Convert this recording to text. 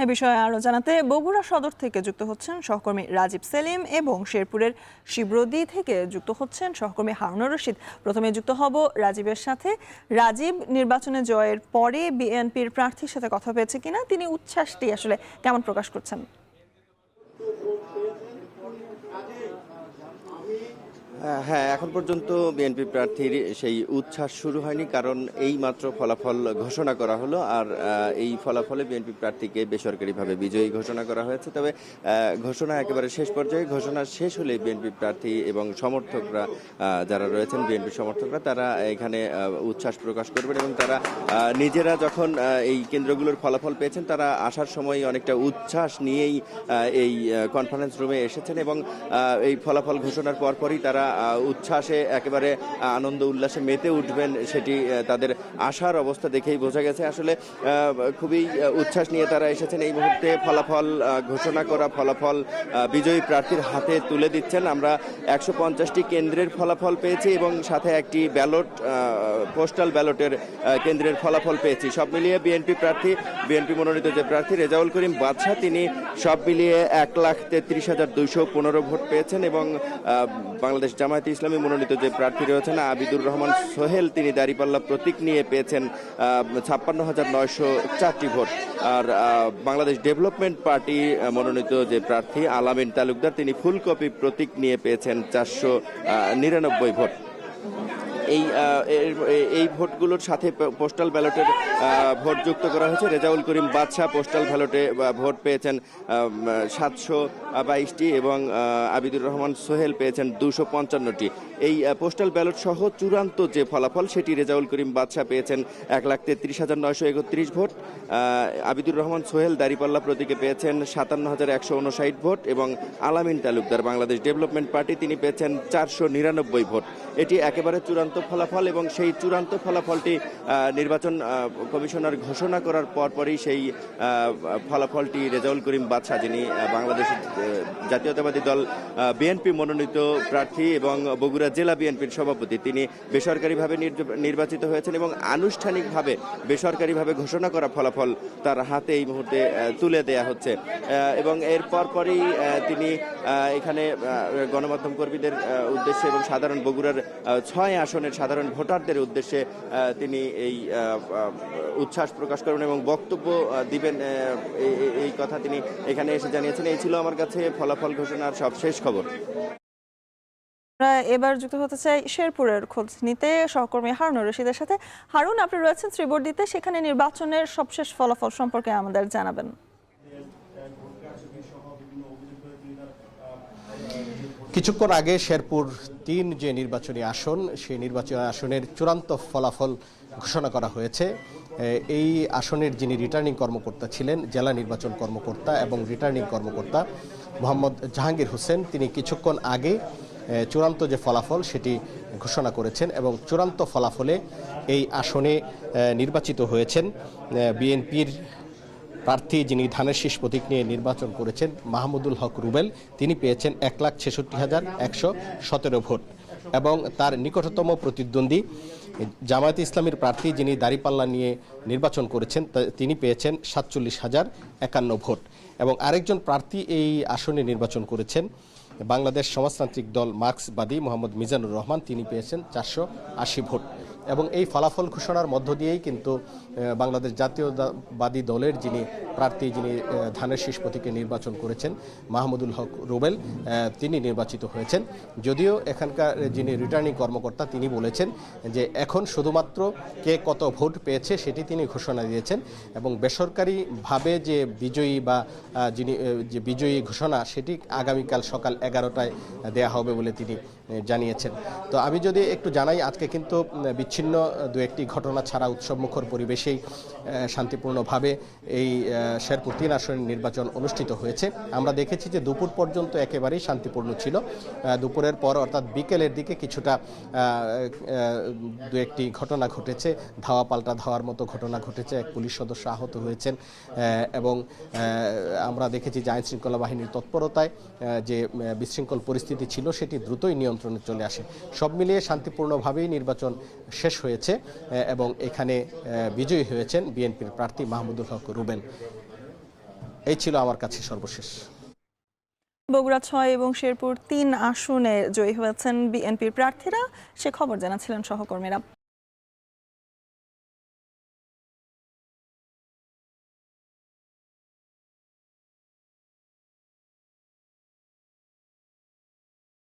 এ বিষয়ে আরো জানাতে বগুড়া সদর থেকে যুক্ত হচ্ছেন সহকর্মী রাজীব সেলিম এবং শেরপুরের শিবরদী থেকে যুক্ত হচ্ছেন সহকর্মী হারুনুর রশিদ। প্রথমে যুক্ত হব রাজীবের সাথে। রাজীব, নির্বাচনে জয়ের পরে বিএনপির প্রার্থীর সাথে কথা পেয়েছে কিনা, তিনি উচ্ছ্বাসটি আসলে কেমন প্রকাশ করছেন? হ্যাঁ, এখন পর্যন্ত বিএনপি প্রার্থীর সেই উচ্ছ্বাস শুরু হয়নি, কারণ এই মাত্র ফলাফল ঘোষণা করা হলো। আর এই ফলাফলে বিএনপি প্রার্থীকে বেসরকারিভাবে বিজয়ী ঘোষণা করা হয়েছে। তবে ঘোষণা একেবারে শেষ পর্যায়ে, ঘোষণা শেষ হলে বিএনপি প্রার্থী এবং সমর্থকরা যারা রয়েছেন বিএনপি সমর্থকরা, তারা এখানে উচ্ছ্বাস প্রকাশ করবেন এবং তারা নিজেরা যখন এই কেন্দ্রগুলোর ফলাফল পেয়েছেন, তারা আসার সময় অনেকটা উচ্ছ্বাস নিয়েই এই কনফারেন্স রুমে এসেছেন এবং এই ফলাফল ঘোষণার পরপরই তারা উচ্ছ্বাসে একেবারে আনন্দ উল্লাসে মেতে উঠবেন, সেটি তাদের আশার অবস্থা দেখেই বোঝা গেছে। আসলে খুবই উচ্ছ্বাস নিয়ে তারা এসেছেন। এই মুহূর্তে ফলাফল ঘোষণা করা ফলাফল বিজয়ী প্রার্থীর হাতে তুলে দিচ্ছেন। আমরা 150টি কেন্দ্রের ফলাফল পেয়েছি এবং সাথে একটি ব্যালট, পোস্টাল ব্যালটের কেন্দ্রের ফলাফল পেয়েছি। সব মিলিয়ে বিএনপি মনোনীত যে প্রার্থী রেজাউল করিম বাদশা, তিনি সব মিলিয়ে 1,33,215 ভোট পেয়েছেন এবং বাংলাদেশ জামায়াতে ইসলামী মনোনীত যে প্রার্থী রয়েছেন আবিদুর রহমান সোহেল, তিনি দাঁড়িপাল্লা প্রতীক নিয়ে পেয়েছেন 56,904টি ভোট। আর বাংলাদেশ ডেভেলপমেন্ট পার্টি মনোনীত যে প্রার্থী আলামিন তালুকদার, তিনি ফুলকপি প্রতীক নিয়ে পেয়েছেন 499 ভোট। এই ভোটগুলোর সাথে পোস্টাল ব্যালটের ভোট যুক্ত করা হয়েছে। রেজাউল করিম বাদশা পোস্টাল ব্যালটে ভোট পেয়েছেন 722টি এবং আবিদুর রহমান সোহেল পেয়েছেন 255টি। এই পোস্টাল ব্যালট সহ চূড়ান্ত যে ফলাফল, সেটি রেজাউল করিম বাদশা পেয়েছেন 1,33,931 ভোট, আবিদুর রহমান সোহেল দাঁড়িপাল্লা প্রতীকে পেয়েছেন 57,159 ভোট এবং আলামিন তালুকদার বাংলাদেশ ডেভেলপমেন্ট পার্টি, তিনি পেয়েছেন 499 ভোট। এটি একেবারে চূড়ান্ত ফলাফল এবং সেই চূড়ান্ত ফলাফলটি নির্বাচন কমিশনার ঘোষণা করার পরপরই সেই ফলাফলটি রেজাউল করিম বাদশা, যিনি বাংলাদেশ জাতীয়তাবাদী দল বিএনপি মনোনীত প্রার্থী এবং বগুড়া জেলা বিএনপির সভাপতি, তিনি বেসরকারিভাবে নির্বাচিত হয়েছেন এবং আনুষ্ঠানিকভাবে বেসরকারিভাবে ঘোষণা করা ফলাফল তার হাতে এই মুহূর্তে তুলে দেয়া হচ্ছে। এবং এর পরপরই তিনি এখানে গণমাধ্যম কর্মীদের উদ্দেশ্যে এবং সাধারণ বগুড়ার 6 আসনের সাধারণ ভোটারদের উদ্দেশ্যে তিনি এই উচ্ছ্বাস প্রকাশ করবেন এবং বক্তব্য দিবেন, এই কথা তিনি এখানে এসে জানিয়েছেন। এই ছিল আমার কাছে ফলাফল ঘোষণার সবশেষ খবর। এবার যুক্ত হতে চাই শেরপুরের খোঁজ নিতে সহকর্মী হারুনুর রশিদের সাথে। হারুন, আপনি রয়েছেন শ্রীবর্দীতে, সেখানে নির্বাচনের সবশেষ ফলাফল সম্পর্কে আমাদের জানাবেন। কিছুক্ষণ আগে শেরপুর 3 যে নির্বাচনী আসন, সেই নির্বাচনী আসনের চূড়ান্ত ফলাফল ঘোষণা করা হয়েছে। এই আসনের যিনি রিটার্নিং কর্মকর্তা ছিলেন, জেলা নির্বাচন কর্মকর্তা এবং রিটার্নিং কর্মকর্তা মোহাম্মদ জাহাঙ্গীর হোসেন, তিনি কিছুক্ষণ আগে চূড়ান্ত যে ফলাফল সেটি ঘোষণা করেছেন এবং চূড়ান্ত ফলাফলে এই আসনে নির্বাচিত হয়েছেন বিএনপির প্রার্থী, যিনি ধানের শীষ প্রতীক নিয়ে নির্বাচন করেছেন, মাহমুদুল হক রুবেল, তিনি পেয়েছেন 1,66,117 ভোট এবং তার নিকটতম প্রতিদ্বন্দ্বী জামায়াতে ইসলামীর প্রার্থী, যিনি দাঁড়িপাল্লা নিয়ে নির্বাচন করেছেন, তিনি পেয়েছেন 47,051 ভোট এবং আরেকজন প্রার্থী এই আসনে নির্বাচন করেছেন বাংলাদেশ সমাজতান্ত্রিক দল মার্ক্সবাদী মোহাম্মদ মিজানুর রহমান, তিনি পেয়েছেন 480 ভোট। এবং এই ফলাফল ঘোষণার মধ্য দিয়েই কিন্তু বাংলাদেশ জাতীয়তাবাদী দলের যিনি প্রার্থী, যিনি ধানের শীষ প্রতীকে নির্বাচন করেছেন মাহমুদুল হক রুবেল, তিনি নির্বাচিত হয়েছেন। যদিও এখানকার যিনি রিটার্নিং কর্মকর্তা, তিনি বলেছেন যে এখন শুধুমাত্র কে কত ভোট পেয়েছে সেটি তিনি ঘোষণা দিয়েছেন এবং বেসরকারিভাবে যে বিজয়ী বা যিনি যে বিজয়ী ঘোষণা, সেটি আগামীকাল সকাল 11টায় দেয়া হবে বলে তিনি জানিয়েছেন। তো আমি যদি একটু জানাই, আজকে কিন্তু বিচ্ছিন্ন 2-1টি ঘটনা ছাড়া উৎসবমুখর পরিবেশেই শান্তিপূর্ণভাবে এই শেরপুর 3 আসনের নির্বাচন অনুষ্ঠিত হয়েছে। আমরা দেখেছি যে দুপুর পর্যন্ত একেবারেই শান্তিপূর্ণ ছিল। দুপুরের পর অর্থাৎ বিকেলের দিকে কিছুটা 2-1টি ঘটনা ঘটেছে, ধাওয়া পাল্টা ধাওয়ার মতো ঘটনা ঘটেছে, এক পুলিশ সদস্য আহত হয়েছেন এবং আমরা দেখেছি যে আইন শৃঙ্খলা বাহিনীর তৎপরতায় যে বিশৃঙ্খল পরিস্থিতি ছিল সেটি দ্রুতই নিয়ন্ত্রণে চলে আসে। সব মিলিয়ে শান্তিপূর্ণভাবেই নির্বাচন শেষ হয়েছে এবং এখানে বিজয়ী হয়েছেন বিএনপির প্রার্থী মাহমুদুল হক রুবেল। এই ছিল আমার কাছে সর্বশেষ। বগুড়া ৬ এবং শেরপুর ৩ আসনে জয়ী হয়েছেন বিএনপির প্রার্থীরা, সে খবর জানাচ্ছিলেন সহকর্মীরা।